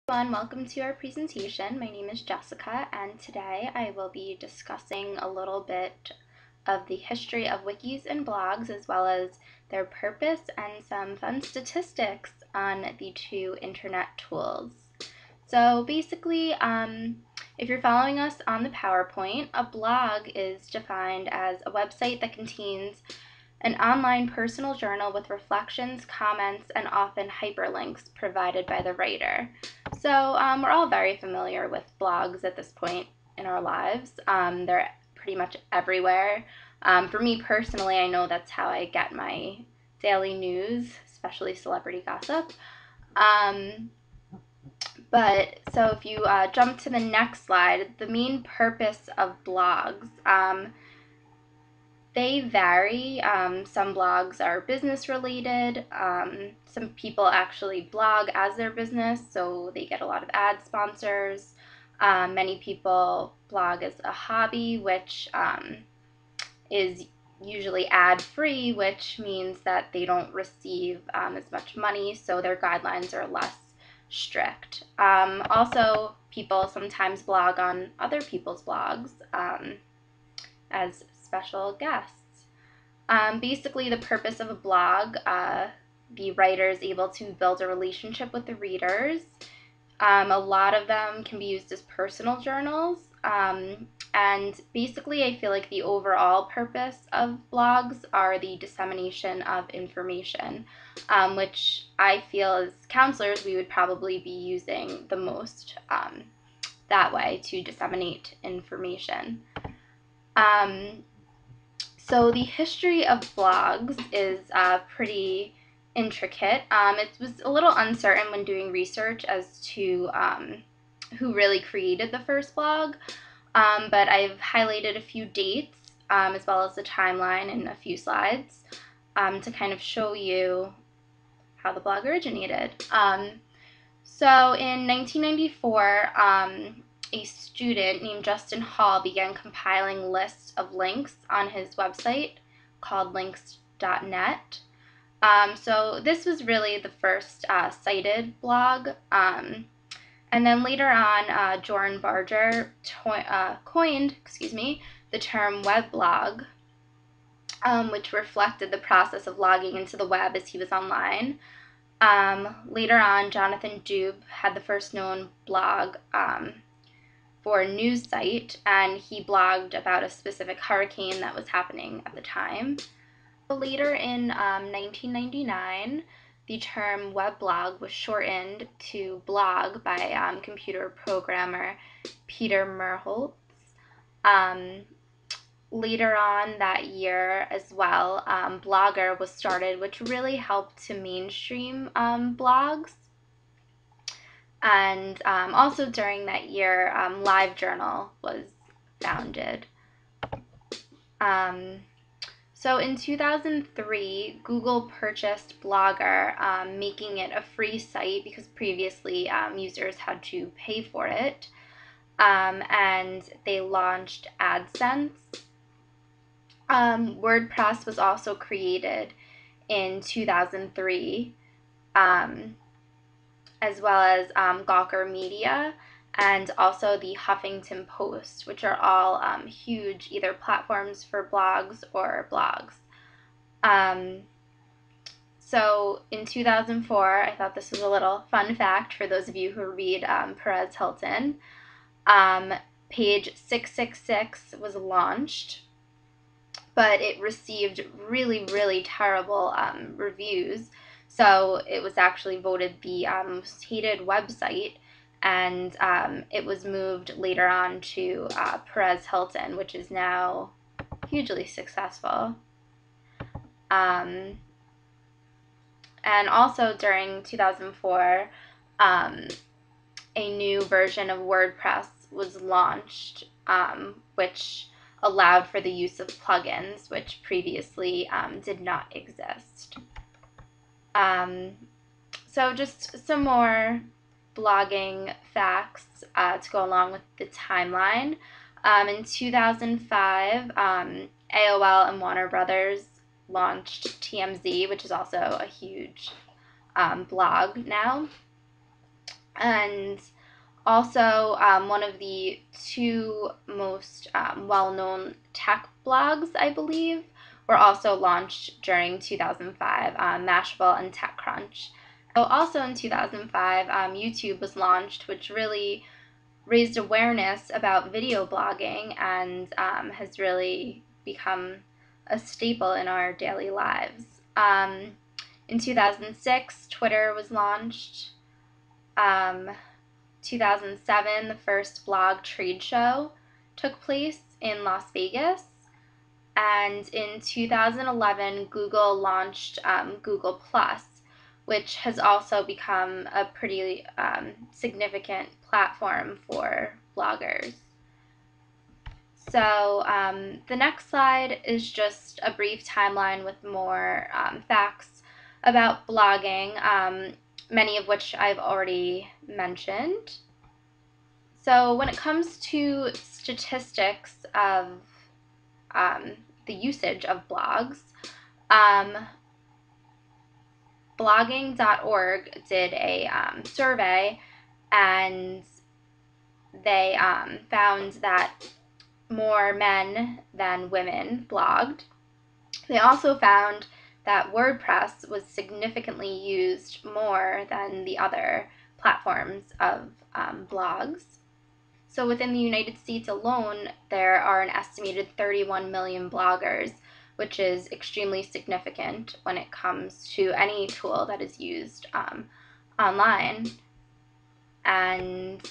Everyone, welcome to our presentation. My name is Jessica, and today I will be discussing a little bit of the history of wikis and blogs, as well as their purpose and some fun statistics on the two internet tools. So basically, if you're following us on the PowerPoint, a blog is defined as a website that contains an online personal journal with reflections, comments, and often hyperlinks provided by the writer. So we're all very familiar with blogs at this point in our lives. They're pretty much everywhere. For me personally, I know that's how I get my daily news, especially celebrity gossip. But so if you jump to the next slide, the main purpose of blogs, they vary. Some blogs are business related. Some people actually blog as their business, so they get a lot of ad sponsors. Many people blog as a hobby, which is usually ad-free, which means that they don't receive as much money, so their guidelines are less strict. Also, people sometimes blog on other people's blogs as special guests. Basically, the purpose of a blog, the writer is able to build a relationship with the readers. A lot of them can be used as personal journals. And basically, I feel like the overall purpose of blogs are the dissemination of information, which I feel as counselors we would probably be using the most that way to disseminate information. So the history of blogs is pretty intricate. It was a little uncertain when doing research as to who really created the first blog, but I've highlighted a few dates as well as the timeline in a few slides to kind of show you how the blog originated. So in 1994, a student named Justin Hall began compiling lists of links on his website called links.net. So this was really the first cited blog. And then later on, Jordan Barger coined the term weblog, which reflected the process of logging into the web as he was online. Later on, Jonathan Dube had the first known blog for a news site, and he blogged about a specific hurricane that was happening at the time. Later in 1999, the term weblog was shortened to blog by computer programmer Peter Merholtz. Later on that year as well, Blogger was started, which really helped to mainstream blogs. And also during that year, LiveJournal was founded. So in 2003, Google purchased Blogger, making it a free site because previously users had to pay for it. And they launched AdSense. WordPress was also created in 2003. As well as Gawker Media, and also the Huffington Post, which are all huge either platforms for blogs or blogs. So in 2004, I thought this was a little fun fact for those of you who read Perez Hilton. Page 666 was launched, but it received really, really terrible reviews. So it was actually voted the most hated website, and it was moved later on to Perez Hilton, which is now hugely successful. And also during 2004, a new version of WordPress was launched, which allowed for the use of plugins, which previously did not exist. So just some more blogging facts to go along with the timeline. In 2005, AOL and Warner Brothers launched TMZ, which is also a huge blog now. And also, one of the two most well-known tech blogs, I believe, were also launched during 2005, Mashable and TechCrunch. So also in 2005, YouTube was launched, which really raised awareness about video blogging and has really become a staple in our daily lives. In 2006, Twitter was launched. 2007, the first blog trade show took place in Las Vegas. And in 2011, Google launched Google Plus, which has also become a pretty significant platform for bloggers. So the next slide is just a brief timeline with more facts about blogging, many of which I've already mentioned. So when it comes to statistics of the usage of blogs, blogging.org did a survey, and they found that more men than women blogged. They also found that WordPress was significantly used more than the other platforms of blogs. So within the United States alone, there are an estimated 31 million bloggers, which is extremely significant when it comes to any tool that is used online. And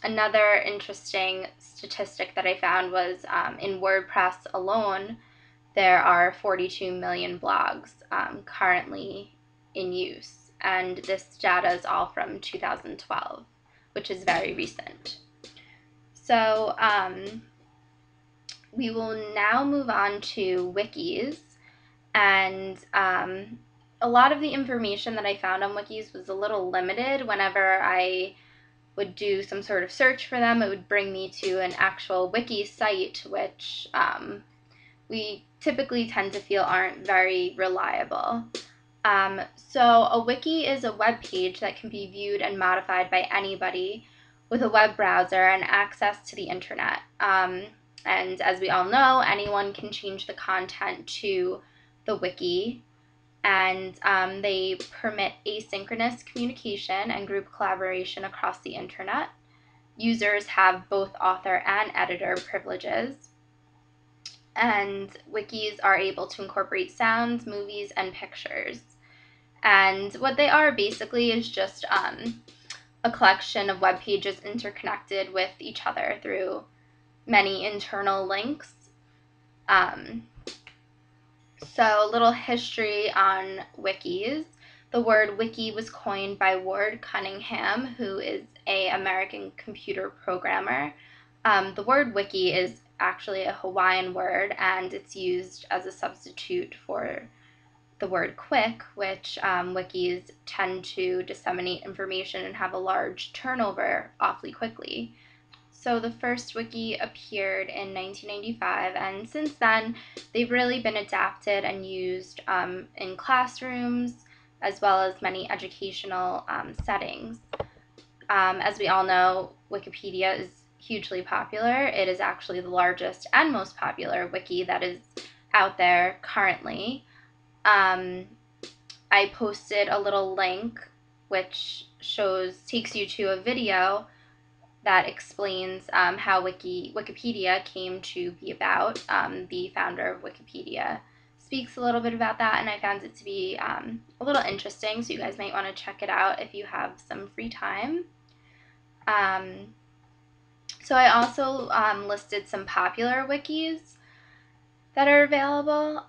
another interesting statistic that I found was in WordPress alone, there are 42 million blogs currently in use. And this data is all from 2012, which is very recent. So we will now move on to wikis. And a lot of the information that I found on wikis was a little limited. Whenever I would do some sort of search for them, it would bring me to an actual wiki site, which we typically tend to feel aren't very reliable. So a wiki is a web page that can be viewed and modified by anybody with a web browser and access to the internet. And as we all know, anyone can change the content to the wiki, and they permit asynchronous communication and group collaboration across the internet. Users have both author and editor privileges. And wikis are able to incorporate sounds, movies, and pictures. And what they are basically is just a collection of web pages interconnected with each other through many internal links. So a little history on wikis. The word wiki was coined by Ward Cunningham, who is an American computer programmer. The word wiki is actually a Hawaiian word, and it's used as a substitute for the word quick, which wikis tend to disseminate information and have a large turnover awfully quickly. So the first wiki appeared in 1995, and since then they've really been adapted and used in classrooms as well as many educational settings. As we all know, Wikipedia is hugely popular. It is actually the largest and most popular wiki that is out there currently. I posted a little link which takes you to a video that explains how Wikipedia came to be about. The founder of Wikipedia speaks a little bit about that, and I found it to be a little interesting, so you guys might want to check it out if you have some free time. So I also listed some popular wikis that are available,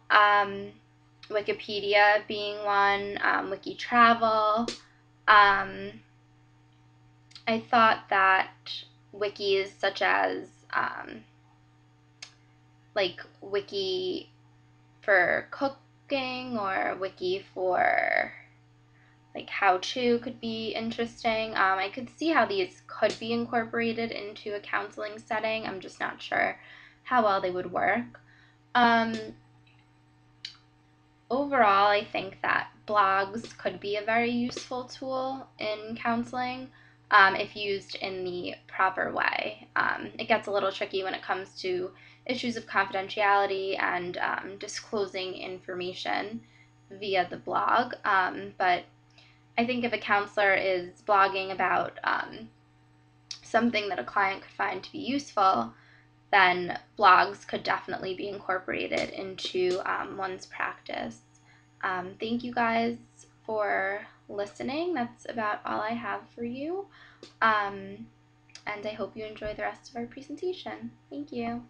Wikipedia being one, WikiTravel. I thought that wikis such as like wiki for cooking or wiki for like how-to could be interesting. I could see how these could be incorporated into a counseling setting. I'm just not sure how well they would work. Overall, I think that blogs could be a very useful tool in counseling if used in the proper way. It gets a little tricky when it comes to issues of confidentiality and disclosing information via the blog, but I think if a counselor is blogging about something that a client could find to be useful, then blogs could definitely be incorporated into one's practice. Thank you guys for listening. That's about all I have for you. And I hope you enjoy the rest of our presentation. Thank you.